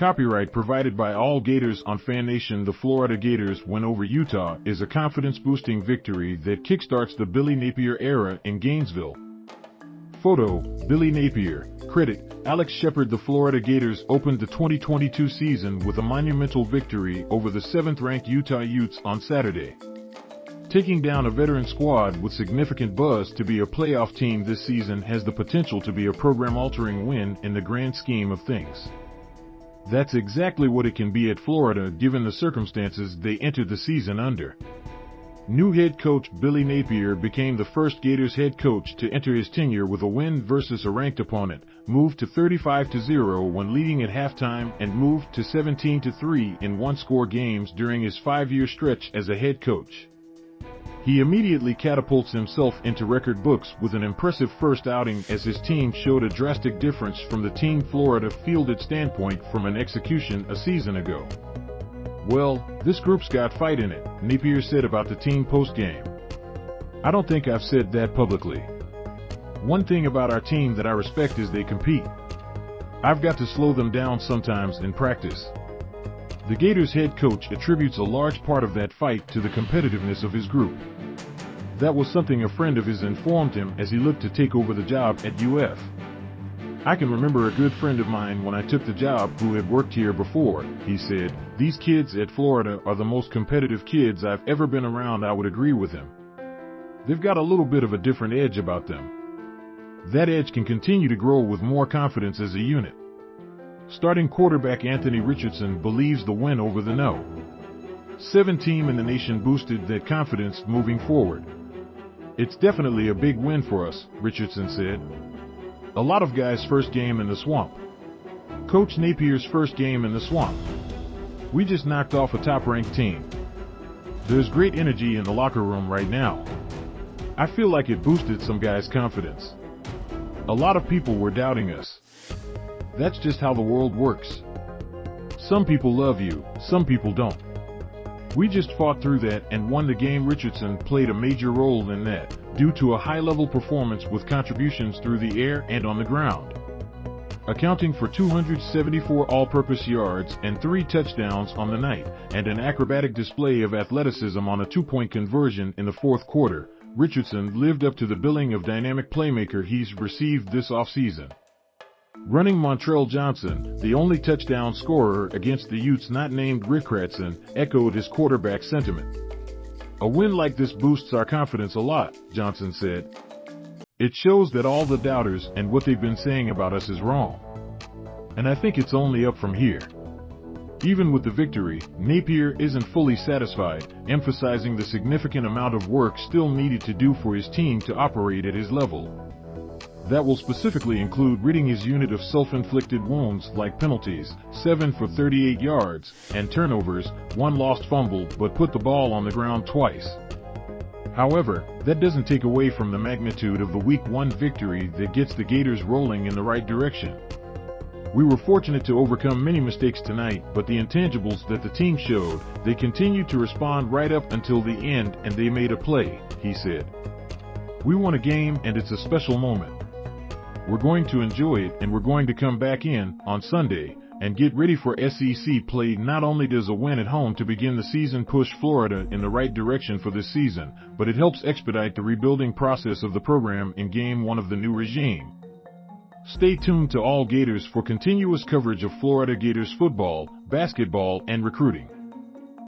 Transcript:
Copyright provided by All Gators on FanNation. The Florida Gators win over Utah is a confidence-boosting victory that kickstarts the Billy Napier era in Gainesville. Photo, Billy Napier. Credit, Alex Shepherd. The Florida Gators opened the 2022 season with a monumental victory over the 7th-ranked Utah Utes on Saturday, taking down a veteran squad with significant buzz. To be a playoff team this season has the potential to be a program-altering win in the grand scheme of things. That's exactly what it can be at Florida given the circumstances they entered the season under. New head coach Billy Napier became the first Gators head coach to enter his tenure with a win versus a ranked opponent, moved to 35-0 when leading at halftime, and moved to 17-3 in one-score games during his 5-year stretch as a head coach. He immediately catapults himself into record books with an impressive first outing as his team showed a drastic difference from the team Florida fielded standpoint from an execution a season ago. "Well, this group's got fight in it," Napier said about the team postgame. "I don't think I've said that publicly. One thing about our team that I respect is they compete. I've got to slow them down sometimes in practice." The Gators head coach attributes a large part of that fight to the competitiveness of his group. That was something a friend of his informed him as he looked to take over the job at UF. "I can remember a good friend of mine when I took the job who had worked here before," he said. "These kids at Florida are the most competitive kids I've ever been around." I would agree with him. They've got a little bit of a different edge about them. That edge can continue to grow with more confidence as a unit. Starting quarterback Anthony Richardson believes the win over the No. 7 team in the nation boosted that confidence moving forward. "It's definitely a big win for us," Richardson said. "A lot of guys' first game in the swamp. Coach Napier's first game in the swamp. We just knocked off a top-ranked team. There's great energy in the locker room right now. I feel like it boosted some guys' confidence. A lot of people were doubting us. That's just how the world works. Some people love you, some people don't. We just fought through that and won the game." Richardson played a major role in that, due to a high-level performance with contributions through the air and on the ground, accounting for 274 all-purpose yards and 3 touchdowns on the night, and an acrobatic display of athleticism on a 2-point conversion in the 4th quarter. Richardson lived up to the billing of dynamic playmaker he's received this offseason. Running Montrell Johnson, the only touchdown scorer against the Utes not named Rihcradson, echoed his quarterback sentiment. "A win like this boosts our confidence a lot," Johnson said. "It shows that all the doubters and what they've been saying about us is wrong. And I think it's only up from here." Even with the victory, Napier isn't fully satisfied, emphasizing the significant amount of work still needed to do for his team to operate at his level. That will specifically include ridding his unit of self-inflicted wounds like penalties, 7 for 38 yards, and turnovers, 1 lost fumble but put the ball on the ground twice. However, that doesn't take away from the magnitude of the Week 1 victory that gets the Gators rolling in the right direction. "We were fortunate to overcome many mistakes tonight, but the intangibles that the team showed, they continued to respond right up until the end and they made a play," he said. "We won a game and it's a special moment. We're going to enjoy it and we're going to come back in on Sunday and get ready for SEC play." Not only does a win at home to begin the season push Florida in the right direction for this season, but it helps expedite the rebuilding process of the program in Game 1 of the new regime. Stay tuned to All Gators for continuous coverage of Florida Gators football, basketball, and recruiting.